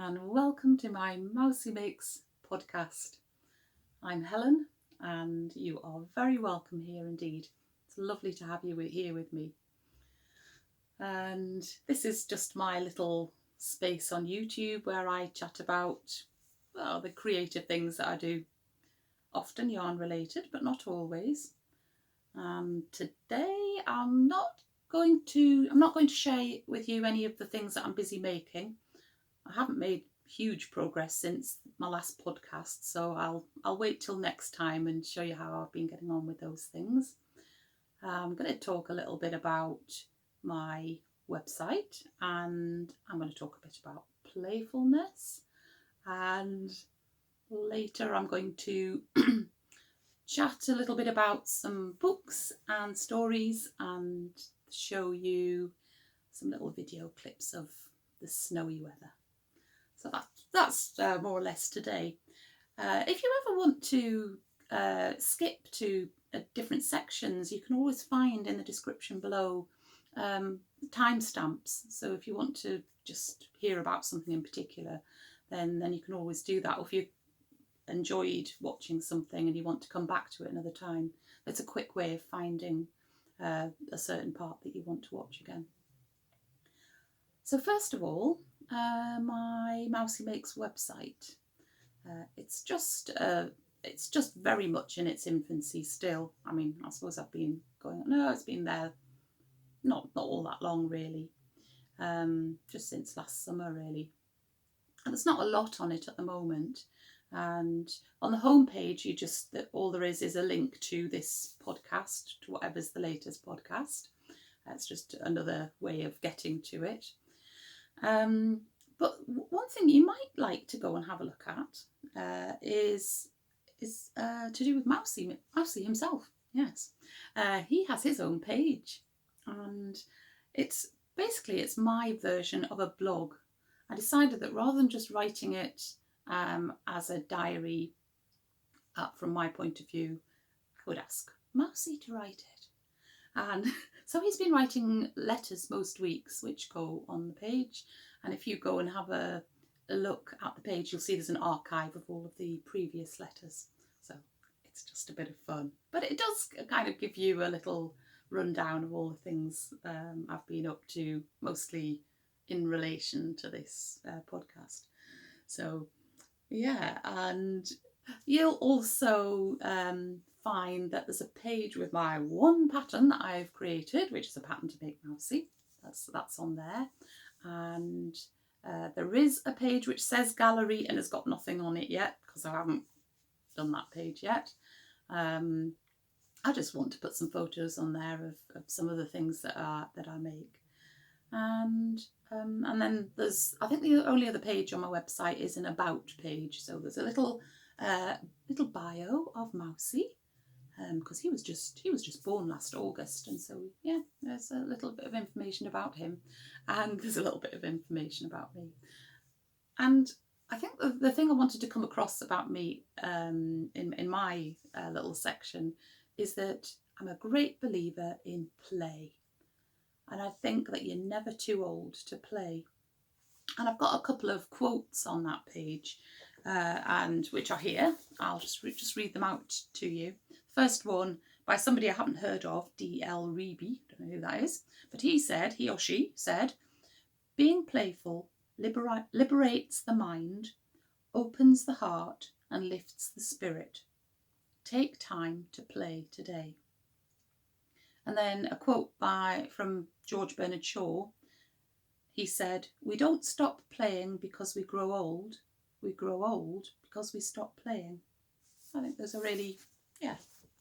and welcome to my Mousie Makes podcast. I'm Helen and you are very welcome here indeed. It's lovely to have you here with me. And this is just my little space on YouTube where I chat about the creative things that I do, often yarn related but not always. Today I'm not going to share with you any of the things that I'm busy making. I haven't made huge progress since my last podcast, so I'll wait till next time and show you how I've been getting on with those things. I'm going to talk a little bit about my website, and I'm going to talk a bit about playfulness, and later I'm going to chat a little bit about some books and stories and show you some little video clips of the snowy weather. So that's more or less today. If you ever want to skip to different sections, you can always find in the description below timestamps. So if you want to just hear about something in particular, then you can always do that. Or if you enjoyed watching something and you want to come back to it another time, it's a quick way of finding a certain part that you want to watch again. So first of all, my Mousie Makes website. It's just very much in its infancy still. I mean, I suppose I've been going. No, it's been there not all that long really. Just since last summer really. And there's not a lot on it at the moment. And on the homepage, all there is a link to this podcast, to whatever's the latest podcast. It's just another way of getting to it. But one thing you might like to go and have a look at is to do with Mousie himself. Yes, he has his own page, and it's my version of a blog. I decided that rather than just writing it as a diary from my point of view, I would ask Mousie to write it. And so he's been writing letters most weeks, which go on the page. And if you go and have a look at the page, you'll see there's an archive of all of the previous letters. So it's just a bit of fun. But it does kind of give you a little rundown of all the things I've been up to, mostly in relation to this podcast. So, yeah, and you'll also find that there's a page with my one pattern that I've created, which is a pattern to make Mousie. That's on there. And there is a page which says gallery and has got nothing on it yet because I haven't done that page yet. I just want to put some photos on there of some of the things that I make. And then there's, I think the only other page on my website is an about page. So there's a little bio of Mousie, because he was just born last August, and so yeah, there's a little bit of information about him, and there's a little bit of information about me. And I think the thing I wanted to come across about me in my little section is that I'm a great believer in play. And I think that you're never too old to play. And I've got a couple of quotes on that page, and which are here. I'll just read them out to you. First one by somebody I haven't heard of, D.L. Reeby. Don't know who that is. But he or she said, being playful liberates the mind, opens the heart and lifts the spirit. Take time to play today. And then a quote from George Bernard Shaw. He said, we don't stop playing because we grow old. We grow old because we stop playing. I think those are really,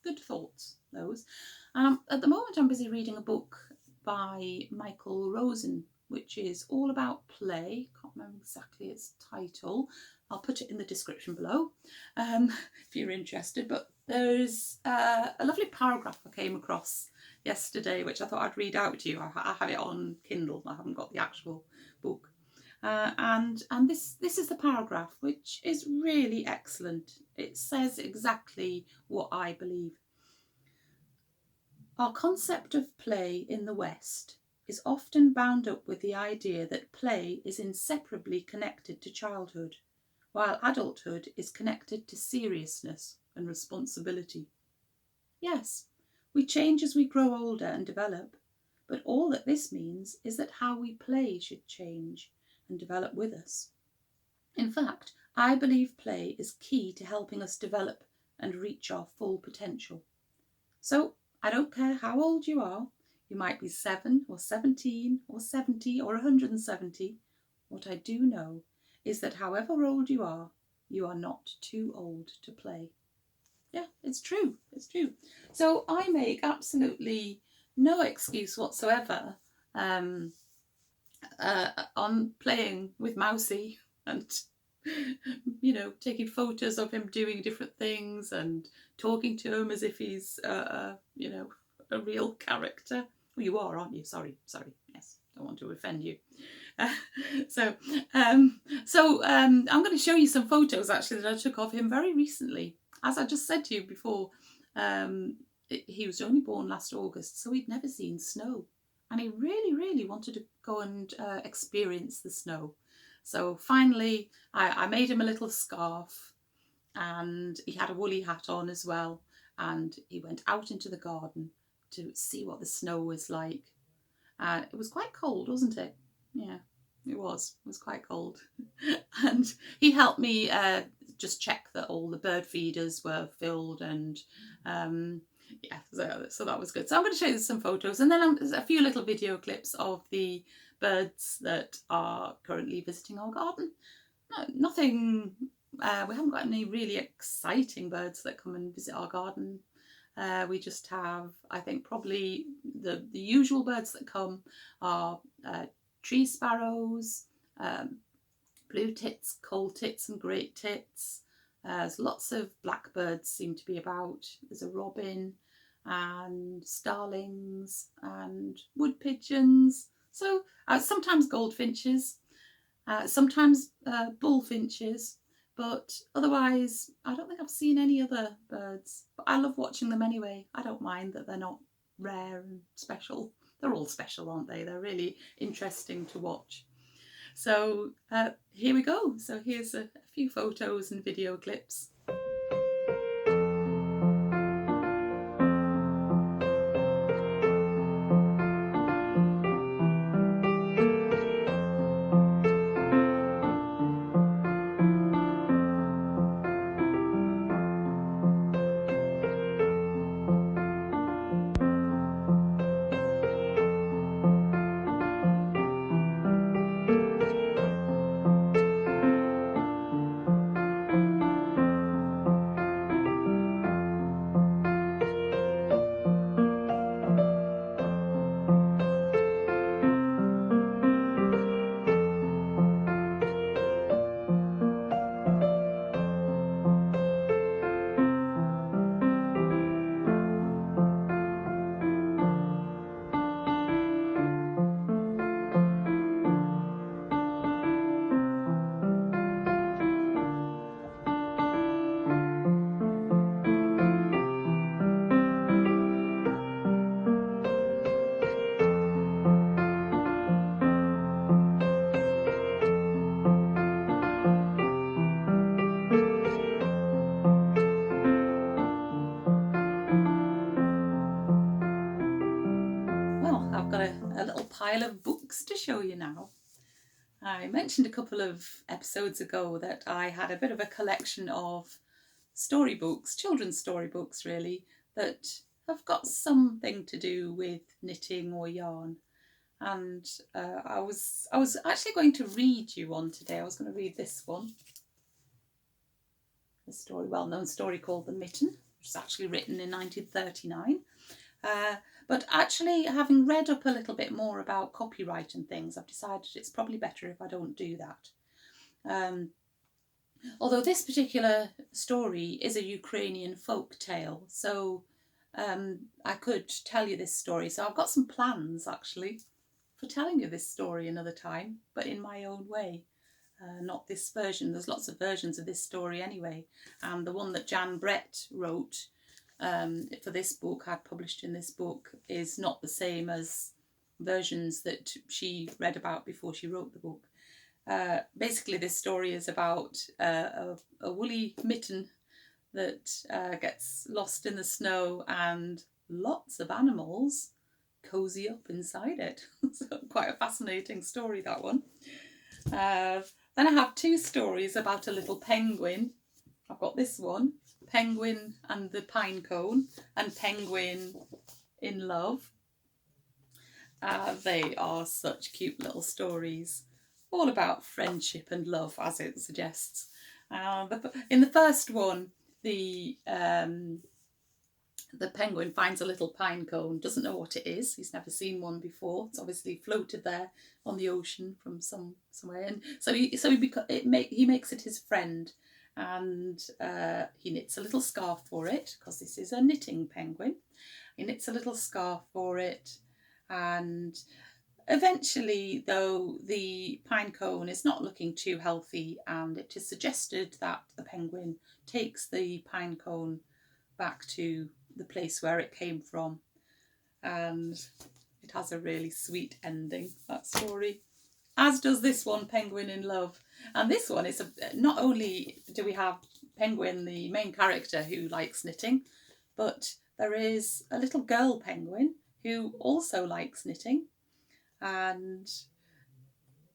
good thoughts, those. At the moment, I'm busy reading a book by Michael Rosen, which is all about play. Can't remember exactly its title. I'll put it in the description below if you're interested. But there's a lovely paragraph I came across yesterday, which I thought I'd read out to you. I have it on Kindle. I haven't got the actual book. And this is the paragraph, which is really excellent. It says exactly what I believe. Our concept of play in the West is often bound up with the idea that play is inseparably connected to childhood, while adulthood is connected to seriousness and responsibility. Yes, we change as we grow older and develop, but all that this means is that how we play should change and develop with us. In fact, I believe play is key to helping us develop and reach our full potential. So I don't care how old you are, you might be 7 or 17 or 70 or 170. What I do know is that however old you are not too old to play. Yeah, it's true. It's true. So I make absolutely no excuse whatsoever on playing with Mousie and, you know, taking photos of him doing different things and talking to him as if he's, you know, a real character. Well, you are, aren't you? Sorry. Yes, don't want to offend you. I'm going to show you some photos actually that I took of him very recently. As I just said to you before, he was only born last August, so he'd never seen snow. And he really, really wanted to go and experience the snow. So finally, I made him a little scarf, and he had a woolly hat on as well. And he went out into the garden to see what the snow was like. It was quite cold, wasn't it? Yeah, it was. It was quite cold. And he helped me just check that all the bird feeders were filled, and yeah, so that was good. So I'm going to show you some photos, and then a few little video clips of the birds that are currently visiting our garden. Nothing, we haven't got any really exciting birds that come and visit our garden. We just have, I think, probably the usual birds that come are tree sparrows, blue tits, coal tits and great tits. There's lots of blackbirds seem to be about. There's a robin and starlings and wood pigeons. So sometimes goldfinches, sometimes bullfinches, but otherwise I don't think I've seen any other birds. But I love watching them anyway. I don't mind that they're not rare and special. They're all special, aren't they? They're really interesting to watch. So here we go. So here's a few photos and video clips. Pile of books to show you now. I mentioned a couple of episodes ago that I had a bit of a collection of storybooks, children's storybooks really, that have got something to do with knitting or yarn. And I was actually going to read you one today. I was going to read this one. A story, well-known story called The Mitten, which was actually written in 1939. But actually, having read up a little bit more about copyright and things, I've decided it's probably better if I don't do that. Although this particular story is a Ukrainian folk tale, so I could tell you this story. So I've got some plans, actually, for telling you this story another time, but in my own way. Not this version. There's lots of versions of this story anyway. And the one that Jan Brett wrote for this book, I'd published in this book, is not the same as versions that she read about before she wrote the book. Basically, this story is about a woolly mitten that gets lost in the snow, and lots of animals cozy up inside it. So quite a fascinating story, that one. Then I have two stories about a little penguin. I've got this one, Penguin and the Pinecone, and Penguin in Love. They are such cute little stories, all about friendship and love, as it suggests. In the first one, the penguin finds a little pine cone, doesn't know what it is. He's never seen one before. It's obviously floated there on the ocean from somewhere, and so he makes it his friend, and he knits a little scarf for it, because this is a knitting penguin. He knits a little scarf for it, and eventually, though, the pine cone is not looking too healthy, and it is suggested that the penguin takes the pine cone back to the place where it came from, and it has a really sweet ending, that story, as does this one, Penguin in Love. And this one is not only do we have Penguin, the main character, who likes knitting, but there is a little girl penguin who also likes knitting, and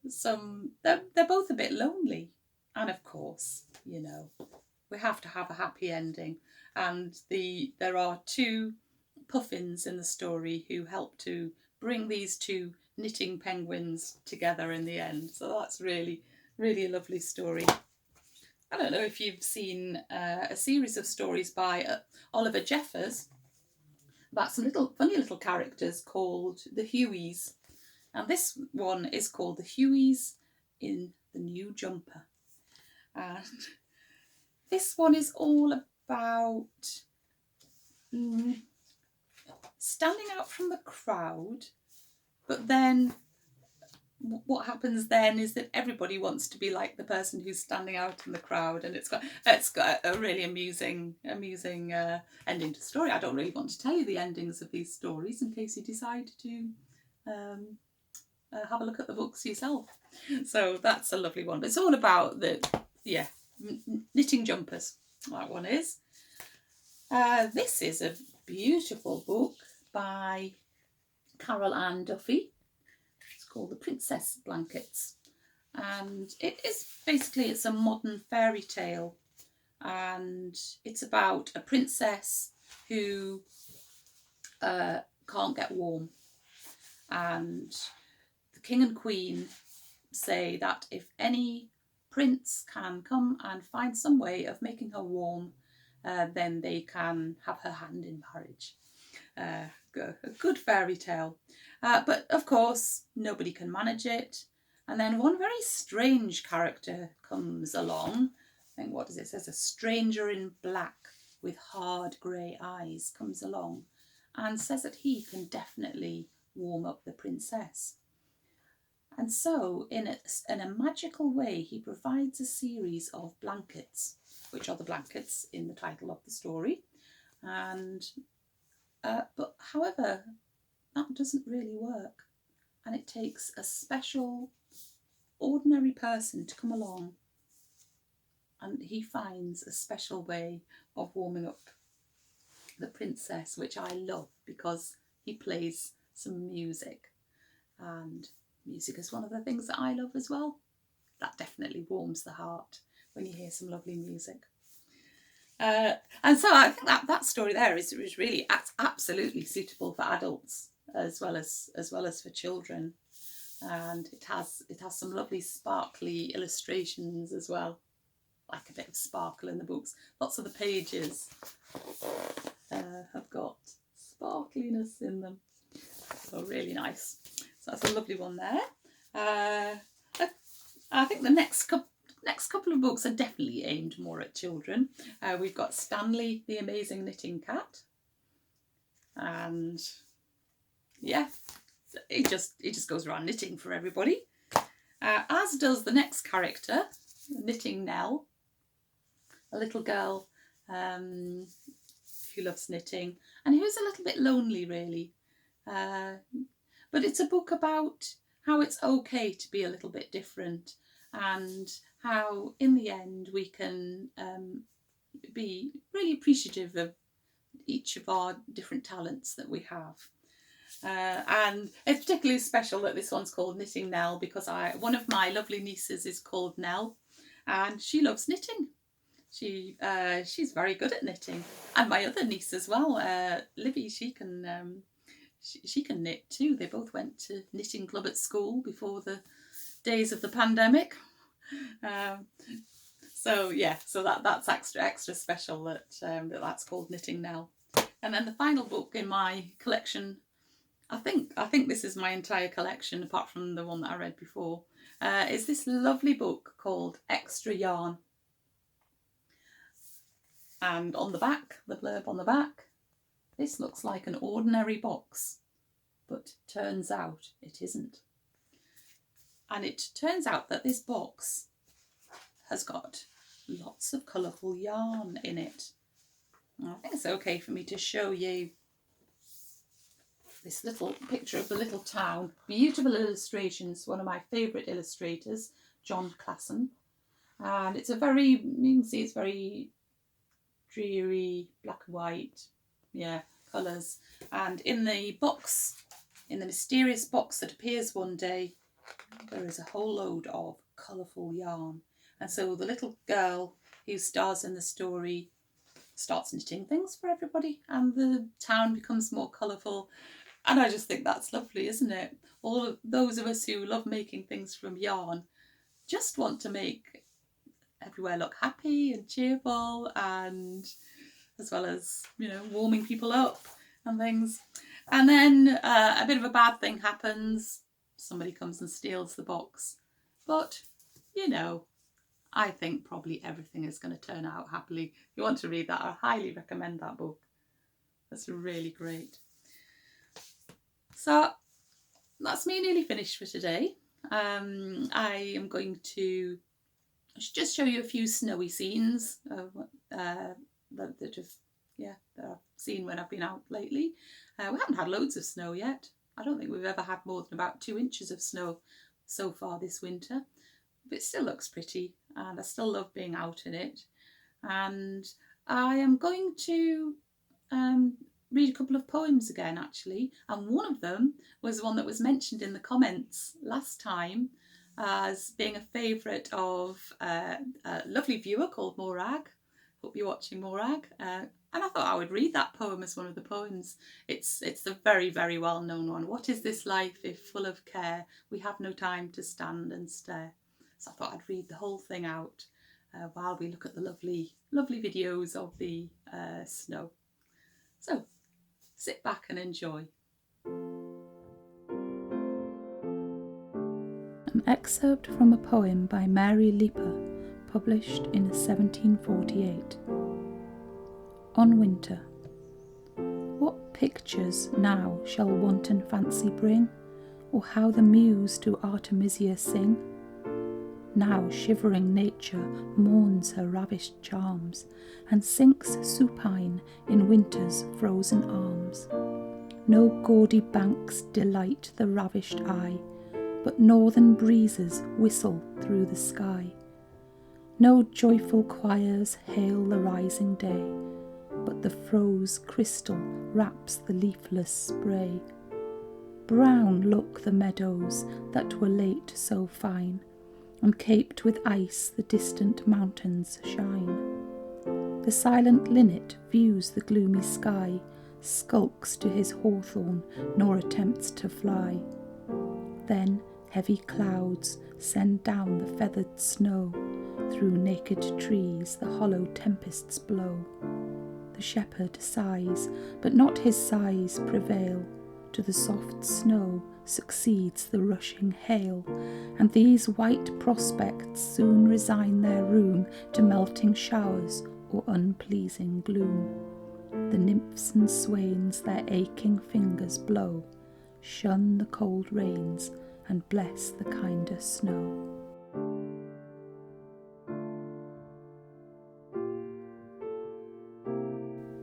they're both a bit lonely, and of course, you know, we have to have a happy ending, and there are two puffins in the story who help to bring these two knitting penguins together in the end. So that's really, really a lovely story. I don't know if you've seen a series of stories by Oliver Jeffers about some funny little characters called the Hueys. And this one is called the Hueys in the New Jumper. And this one is all about standing out from the crowd, but then what happens then is that everybody wants to be like the person who's standing out in the crowd, and it's got a really amusing ending to the story. I don't really want to tell you the endings of these stories in case you decide to have a look at the books yourself. So that's a lovely one. But it's all about knitting jumpers. That one is. This is a beautiful book by Carol Ann Duffy. It's called The Princess Blankets, and it's a modern fairy tale, and it's about a princess who can't get warm, and the king and queen say that if any prince can come and find some way of making her warm, then they can have her hand in marriage. A good fairy tale. But of course, nobody can manage it. And then one very strange character comes along. I think, what does it say? A stranger in black with hard grey eyes comes along and says that he can definitely warm up the princess. And so, in a magical way, he provides a series of blankets, which are the blankets in the title of the story. And but however, that doesn't really work, and it takes a special, ordinary person to come along, and he finds a special way of warming up the princess, which I love because he plays some music, and music is one of the things that I love as well. That definitely warms the heart when you hear some lovely music. And so I think that story there is really absolutely suitable for adults as well as for children, and it has some lovely sparkly illustrations as well, like a bit of sparkle in the books. Lots of the pages have got sparkliness in them, so really nice. So that's a lovely one there. I think the next couple of books are definitely aimed more at children. We've got Stanley, the Amazing Knitting Cat, and yeah, it just goes around knitting for everybody. As does the next character, Knitting Nell, a little girl who loves knitting and who's a little bit lonely, really. But it's a book about how it's okay to be a little bit different, and how in the end we can be really appreciative of each of our different talents that we have. And it's particularly special that this one's called Knitting Nell, because one of my lovely nieces is called Nell, and she loves knitting. She's very good at knitting, and my other niece as well, Libby. She can knit too. They both went to knitting club at school before the days of the pandemic. So that's extra special that's called Knitting Nell. And then the final book in my collection, I think this is my entire collection apart from the one that I read before, is this lovely book called Extra Yarn. And on the back, the blurb on the back, this looks like an ordinary box, but turns out it isn't. And it turns out that this box has got lots of colourful yarn in it. I think it's okay for me to show you this little picture of the little town. Beautiful illustrations, one of my favourite illustrators, John Classen. And it's you can see it's very dreary, black and white, colours. And in the box, in the mysterious box that appears one day, there is a whole load of colourful yarn. And so the little girl who stars in the story starts knitting things for everybody, and the town becomes more colourful. And I just think that's lovely, isn't it? All of those of us who love making things from yarn just want to make everywhere look happy and cheerful, and as well as, warming people up and things. And then a bit of a bad thing happens. Somebody comes and steals the box. But, I think probably everything is going to turn out happily. If you want to read that, I highly recommend that book. That's really great. So that's me nearly finished for today. I am going to just show you a few snowy scenes that I've seen when I've been out lately. We haven't had loads of snow yet. I don't think we've ever had more than about 2 inches of snow so far this winter. But it still looks pretty, and I still love being out in it. And I am going to read a couple of poems again, actually. And one of them was one that was mentioned in the comments last time as being a favourite of a lovely viewer called Morag. Hope you're watching, Morag. And I thought I would read that poem as one of the poems. It's the very, very well-known one. What is this life if full of care? We have no time to stand and stare. So I thought I'd read the whole thing out while we look at the lovely, lovely videos of the snow. So sit back and enjoy. An excerpt from a poem by Mary Leapor, published in 1748. On Winter. What pictures now shall wanton fancy bring, or how the muse to Artemisia sing? Now shivering nature mourns her ravished charms, and sinks supine in winter's frozen arms. No gaudy banks delight the ravished eye, but northern breezes whistle through the sky. No joyful choirs hail the rising day, but the froze crystal wraps the leafless spray. Brown look the meadows that were late so fine, and caped with ice the distant mountains shine. The silent linnet views the gloomy sky, skulks to his hawthorn, nor attempts to fly. Then heavy clouds send down the feathered snow, through naked trees the hollow tempests blow. The shepherd sighs, but not his sighs prevail. To the soft snow succeeds the rushing hail, and these white prospects soon resign their room to melting showers or unpleasing gloom. The nymphs and swains their aching fingers blow, shun the cold rains and bless the kinder snow.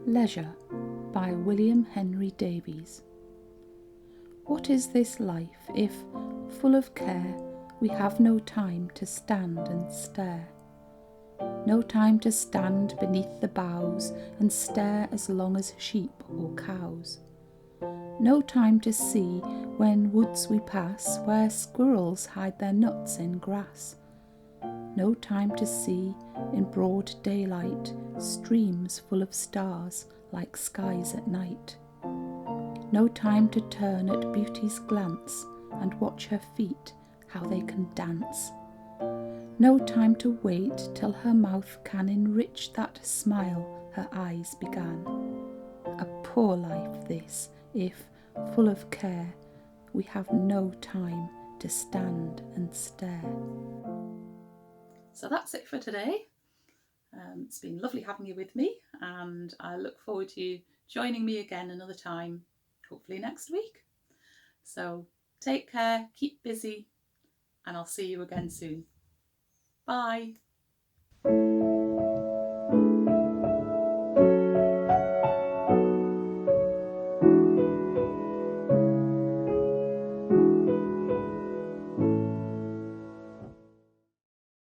Leisure by William Henry Davies. What is this life if, full of care, we have no time to stand and stare? No time to stand beneath the boughs and stare as long as sheep or cows. No time to see when woods we pass where squirrels hide their nuts in grass. No time to see in broad daylight streams full of stars like skies at night. No time to turn at beauty's glance and watch her feet, how they can dance. No time to wait till her mouth can enrich that smile her eyes began. A poor life this, if, full of care, we have no time to stand and stare. So that's it for today. It's been lovely having you with me, and I look forward to you joining me again another time, hopefully next week. So take care, keep busy, and I'll see you again soon. Bye.